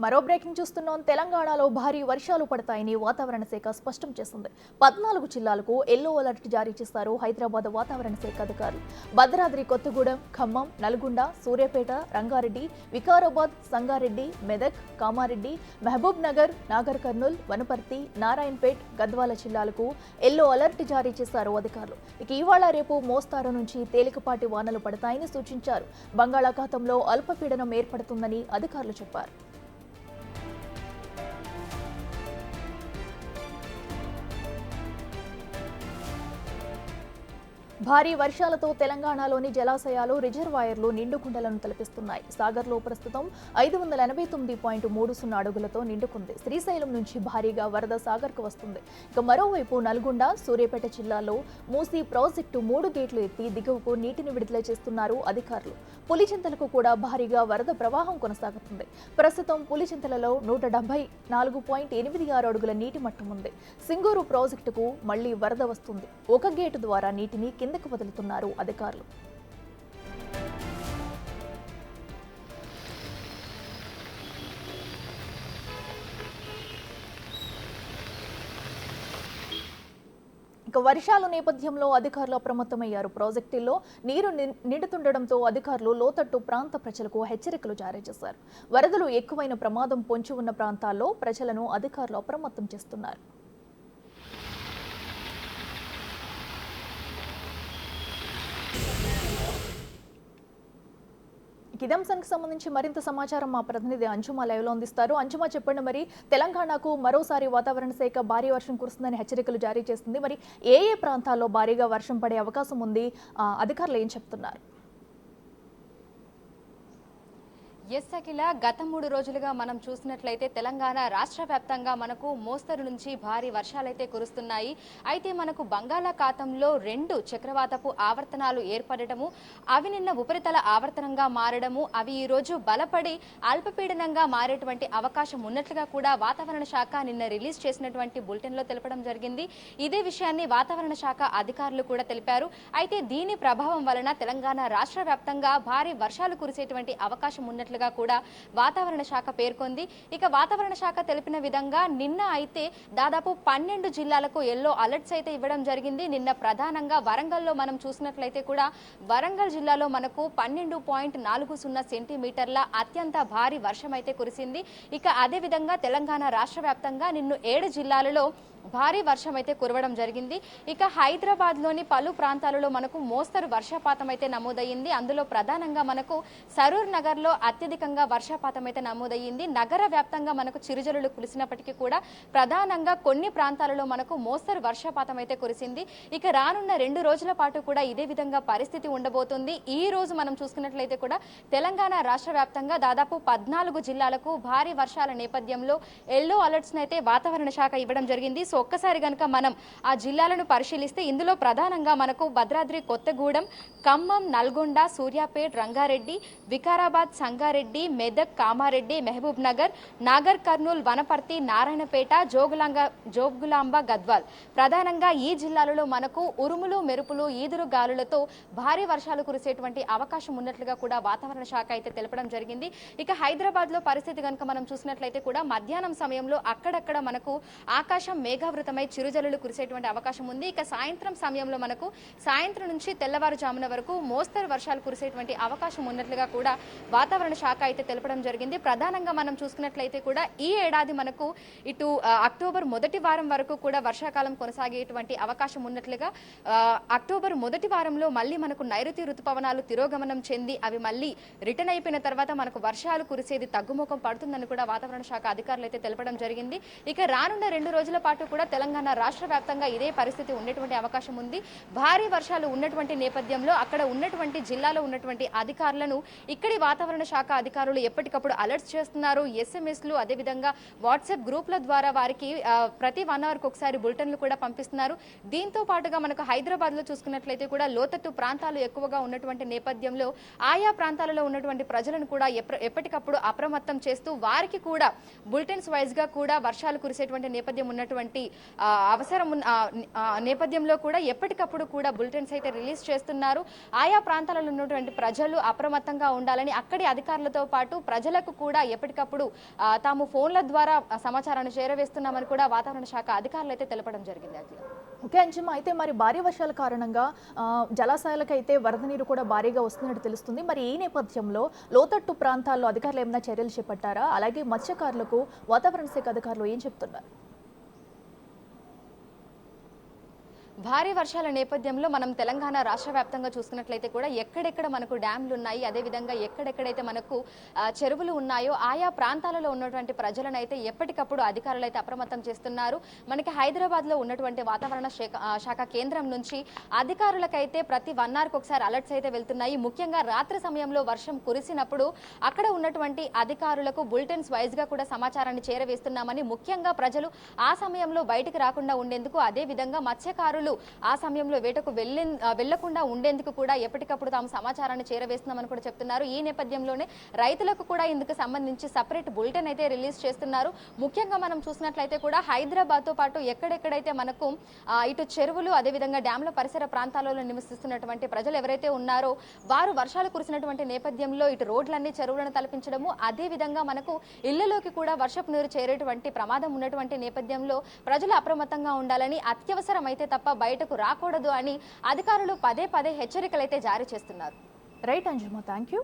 మరో బ్రేకింగ్ చూస్తున్నాం. తెలంగాణలో భారీ వర్షాలు పడతాయని వాతావరణ శాఖ స్పష్టం చేసింది. 14 జిల్లాలకు ఎల్లో అలర్ట్ జారీ చేశారు హైదరాబాద్ వాతావరణ శాఖ అధికారులు. భద్రాద్రి కొత్తగూడెం, ఖమ్మం, నల్గొండ, సూర్యాపేట, రంగారెడ్డి, వికారాబాద్, సంగారెడ్డి, మెదక్, కామారెడ్డి, మహబూబ్ నగర్, నాగర్ కర్నూల్, వనపర్తి, నారాయణపేట్, గద్వాల జిల్లాలకు ఎల్లో అలర్ట్ జారీ చేశారు అధికారులు. ఇక ఇవాళ రేపు మోస్తారు నుంచి తేలికపాటి వానలు పడతాయని సూచించారు. బంగాళాఖాతంలో అల్పపీడనం ఏర్పడుతుందని అధికారులు చెప్పారు. భారీ వర్షాలతో తెలంగాణలోని జలాశయాలు, రిజర్వాయర్లు నిండుకుండలను తలపిస్తున్నాయి. సాగర్లో ప్రస్తుతం 589.30 అడుగులతో నిండుకుంది. శ్రీశైలం నుంచి భారీగా వరద సాగర్కు వస్తుంది. ఇక మరోవైపు నల్గొండ, సూర్యాపేట జిల్లాలో మూసీ ప్రాజెక్టు 3 గేట్లు ఎత్తి దిగువకు నీటిని విడుదల చేస్తున్నారు అధికారులు. పులిచింతలకు కూడా భారీగా వరద ప్రవాహం కొనసాగుతుంది. ప్రస్తుతం పులిచింతలలో 174.86 అడుగుల నీటి మట్టం ఉంది. సింగూరు ప్రాజెక్టుకు మళ్లీ వరద వస్తుంది. ఒక గేటు ద్వారా నీటిని కిందకు వదులుతున్నారు అధికారులు. ఇక వర్షాల నేపథ్యంలో అధికారులు అప్రమత్తమయ్యారు. ప్రాజెక్టుల్లో నీరు నిండుతుండటంతో అధికారులు లోతట్టు ప్రాంత ప్రజలకు హెచ్చరికలు జారీ చేశారు. వరదలు ఎక్కువైన ప్రమాదం పొంచి ఉన్న ప్రాంతాల్లో ప్రజలను అధికారులు అప్రమత్తం చేస్తున్నారు. ఇదే అంశానికి సంబంధించి మరింత సమాచారం మా ప్రతినిధి అంజుమా లైవ్ లో అందిస్తారు. అంజుమా, చెప్పండి, మరి తెలంగాణకు మరోసారి వాతావరణ శాఖ భారీ వర్షం కురుస్తుందని హెచ్చరికలు జారీ చేస్తుంది. మరి ఏ ప్రాంతాల్లో భారీగా వర్షం పడే అవకాశం ఉంది? అధికారులు ఏం చెప్తున్నారు? ఎస్ అఖిల, గత 3 రోజులుగా మనం చూసినట్లయితే తెలంగాణ రాష్ట్ర వ్యాప్తంగా మనకు మోస్తరు నుంచి భారీ వర్షాలైతే కురుస్తున్నాయి. అయితే మనకు బంగాళాఖాతంలో 2 చక్రవాతపు ఆవర్తనాలు ఏర్పడటము, అవి నిన్న ఉపరితల ఆవర్తనంగా మారడము, అవి ఈ రోజు బలపడి అల్పపీడనంగా మారేటువంటి అవకాశం ఉన్నట్లుగా కూడా వాతావరణ శాఖ నిన్న రిలీజ్ చేసినటువంటి బులెటిన్లో తెలపడం జరిగింది. ఇదే విషయాన్ని వాతావరణ శాఖ అధికారులు కూడా తెలిపారు. అయితే దీని ప్రభావం వలన తెలంగాణ రాష్ట్ర వ్యాప్తంగా భారీ వర్షాలు కురిసేటువంటి అవకాశం ఉన్నట్లుగా కూడా వాతావరణ శాఖ పేర్కొంది. ఇక వాతావరణ శాఖ తెలిపిన విధంగా నిన్న అయితే దాదాపు 12 జిల్లాలకు ఎల్లో అలర్ట్స్ అయితే ఇవ్వడం జరిగింది. నిన్న ప్రధానంగా వరంగల్లో మనం చూసినట్లయితే కూడా వరంగల్ జిల్లాలో మనకు 12.40 సెంటీమీటర్ల అత్యంత భారీ వర్షం అయితే కురిసింది. ఇక అదే విధంగా తెలంగాణ రాష్ట్ర వ్యాప్తంగా నిన్న 7 జిల్లాలలో భారీ వర్షం అయితే కురవడం జరిగింది. ఇక హైదరాబాద్ లోని పలు ప్రాంతాలలో మనకు మోస్తరు వర్షపాతం అయితే నమోదయ్యింది. అందులో ప్రధానంగా మనకు సరూర్ నగర్ లో అత్యధికంగా వర్షపాతం అయితే నమోదయ్యింది. నగర వ్యాప్తంగా మనకు చిరుజల్లులు కురిసినప్పటికీ కూడా ప్రధానంగా కొన్ని ప్రాంతాలలో మనకు మోస్తరు వర్షపాతం అయితే కురిసింది. ఇక రానున్న 2 రోజుల పాటు కూడా ఇదే విధంగా పరిస్థితి ఉండబోతుంది. ఈ రోజు మనం చూసుకున్నట్లయితే కూడా తెలంగాణ రాష్ట్ర వ్యాప్తంగా దాదాపు 14 జిల్లాలకు భారీ వర్షాల నేపథ్యంలో ఎల్లో అలర్ట్స్ అయితే వాతావరణ శాఖ ఇవ్వడం జరిగింది. సో ఒక్కసారి కనుక మనం ఆ జిల్లాలను పరిశీలిస్తే ఇందులో ప్రధానంగా మనకు భద్రాద్రి కొత్తగూడెం, ఖమ్మం, నల్గొండ, సూర్యాపేట్, రంగారెడ్డి, వికారాబాద్, సంగారెడ్డి, మెదక్, కామారెడ్డి, మహబూబ్ నగర్, నాగర్ కర్నూల్, వనపర్తి, నారాయణపేట, జోగులాంబ, గద్వాల్ ప్రధానంగా ఈ జిల్లాలలో మనకు ఉరుములు, మెరుపులు, ఈదురు గాలులతో భారీ వర్షాలు కురిసేటువంటి అవకాశం ఉన్నట్లుగా కూడా వాతావరణ శాఖ అయితే తెలపడం జరిగింది. ఇక హైదరాబాద్ లో పరిస్థితి కనుక మనం చూసినట్లయితే కూడా మధ్యాహ్నం సమయంలో అక్కడక్కడ మనకు ఆకాశం మేఘావృతమై చిరుజల్లులు కురిసేటువంటి అవకాశం ఉంది. ఇక సాయంత్రం సమయంలో మనకు సాయంత్రం నుంచి తెల్లవారుజామున వరకు మోస్తరు వర్షాలు కురిసేటువంటి అవకాశం ఉన్నట్లుగా కూడా వాతావరణ శాఖ అయితే తెలపడం జరిగింది. ప్రధానంగా మనం చూసుకున్నట్లయితే కూడా ఈ ఏడాది మనకు ఇటు అక్టోబర్ మొదటి వారం వరకు కూడా వర్షాకాలం కొనసాగేటువంటి అవకాశం ఉన్నట్లుగా అక్టోబర్ మొదటి వారంలో మళ్ళీ మనకు నైరుతి ఋతుపవనాలు తిరోగమనం చెంది అవి మళ్ళీ రిటర్న్ అయిపోయిన తర్వాత మనకు వర్షాలు కురిసేది తగ్గుముఖం పడుతుందని కూడా వాతావరణ శాఖ అధికారులు అయితే తెలపడం జరిగింది. ఇక రానున్న 2 రోజుల పాటు కూడా తెలంగాణ రాష్ట్ర వ్యాప్తంగా ఇదే పరిస్థితి ఉండేటువంటి అవకాశం ఉంది. భారీ వర్షాలు ఉన్నటువంటి నేపథ్యంలో అక్కడ ఉన్నటువంటి జిల్లాలో ఉన్నటువంటి అధికారులను ఇక్కడి వాతావరణ శాఖ అధికారులు ఎప్పటికప్పుడు అలర్ట్స్ చేస్తున్నారు. ఎస్ఎంఎస్లు అదేవిధంగా వాట్సాప్ గ్రూప్ల ద్వారా వారికి ప్రతి 1 అవర్కి ఒకసారి బులెటిన్లు కూడా పంపిస్తున్నారు. దీంతో పాటుగా మనకు హైదరాబాద్ లో చూసుకున్నట్లయితే కూడా లోతట్టు ప్రాంతాలు ఎక్కువగా ఉన్నటువంటి నేపథ్యంలో ఆయా ప్రాంతాలలో ఉన్నటువంటి ప్రజలను కూడా ఎప్పటికప్పుడు అప్రమత్తం చేస్తూ వారికి కూడా బులెటిన్స్ వైజ్ గా కూడా వర్షాలు కురిసేటువంటి నేపథ్యం ఉన్నటువంటి అవసరం నేపథ్యంలో కూడా ఎప్పటికప్పుడు కూడా బులెటిన్స్ అయితే రిలీజ్ చేస్తున్నారు. ఆయా ప్రాంతాలలో ఉన్నటువంటి ప్రజలు అప్రమత్తంగా ఉండాలని అక్కడి అధికారులు అధికారులతో పాటు ప్రజలకు కూడా ఎప్పటికప్పుడు తాము ఫోన్ల ద్వారా సమాచారాన్ని చేరవేస్తున్నామని కూడా వాతావరణ శాఖ అధికారులు అయితే తెలపడం జరిగింది. అఖిల. ఓకే అంజమ్మ, అయితే మరి భారీ వర్షాల కారణంగా జలాశయాలకు అయితే వరద నీరు కూడా భారీగా వస్తున్నట్టు తెలుస్తుంది. మరి ఈ నేపథ్యంలో లోతట్టు ప్రాంతాల్లో అధికారులు ఏమైనా చర్యలు చేపట్టారా? అలాగే మత్స్యకారులకు వాతావరణ శాఖ అధికారులు ఏం చెప్తున్నారు? భారీ వర్షాల నేపథ్యంలో మనం తెలంగాణ రాష్ట్ర వ్యాప్తంగా చూసుకున్నట్లయితే కూడా ఎక్కడెక్కడ మనకు డ్యాంలు ఉన్నాయి, అదేవిధంగా ఎక్కడెక్కడైతే మనకు చెరువులు ఉన్నాయో ఆయా ప్రాంతాలలో ఉన్నటువంటి ప్రజలను అయితే ఎప్పటికప్పుడు అధికారులు అయితే అప్రమత్తం చేస్తున్నారు. మనకి హైదరాబాద్లో ఉన్నటువంటి వాతావరణ శాఖ కేంద్రం నుంచి అధికారులకైతే ప్రతి 1 అవర్కి ఒకసారి అలర్ట్స్ అయితే వెళ్తున్నాయి. ముఖ్యంగా రాత్రి సమయంలో వర్షం కురిసినప్పుడు అక్కడ ఉన్నటువంటి అధికారులకు బులెటిన్స్ వైజ్గా కూడా సమాచారాన్ని చేరవేస్తున్నామని, ముఖ్యంగా ప్రజలు ఆ సమయంలో బయటికి రాకుండా ఉండేందుకు, అదేవిధంగా మత్స్యకారులు ఆ సమయంలో వేటకు వెళ్లకుండా ఉండేందుకు కూడా ఎప్పటికప్పుడు తాము సమాచారాన్ని చేరవేస్తున్నామని కూడా చెప్తున్నారు. ఈ నేపథ్యంలోనే రైతులకు కూడా ఇందుకు సంబంధించి సపరేట్ బులెటిన్ అయితే రిలీజ్ చేస్తున్నారు. ముఖ్యంగా మనం చూసినట్లయితే కూడా హైదరాబాద్ తో పాటు ఎక్కడెక్కడైతే మనకు ఇటు చెరువులు, అదేవిధంగా డ్యాంల పరిసర ప్రాంతాలలో నివసిస్తున్నటువంటి ప్రజలు ఎవరైతే ఉన్నారో వారు వర్షాలు కురిసినటువంటి నేపథ్యంలో ఇటు రోడ్లన్నీ చెరువులను తలపించడము, అదేవిధంగా మనకు ఇళ్లలోకి కూడా వర్షపు నీరు చేరేటువంటి ప్రమాదం ఉన్నటువంటి నేపథ్యంలో ప్రజలు అప్రమత్తంగా ఉండాలని, అత్యవసరం అయితే తప్ప బయటకు రాకూడదు అని అధికారులు పదే పదే హెచ్చరికలైతే జారీ చేస్తున్నారు. Right Anjamma, thank you.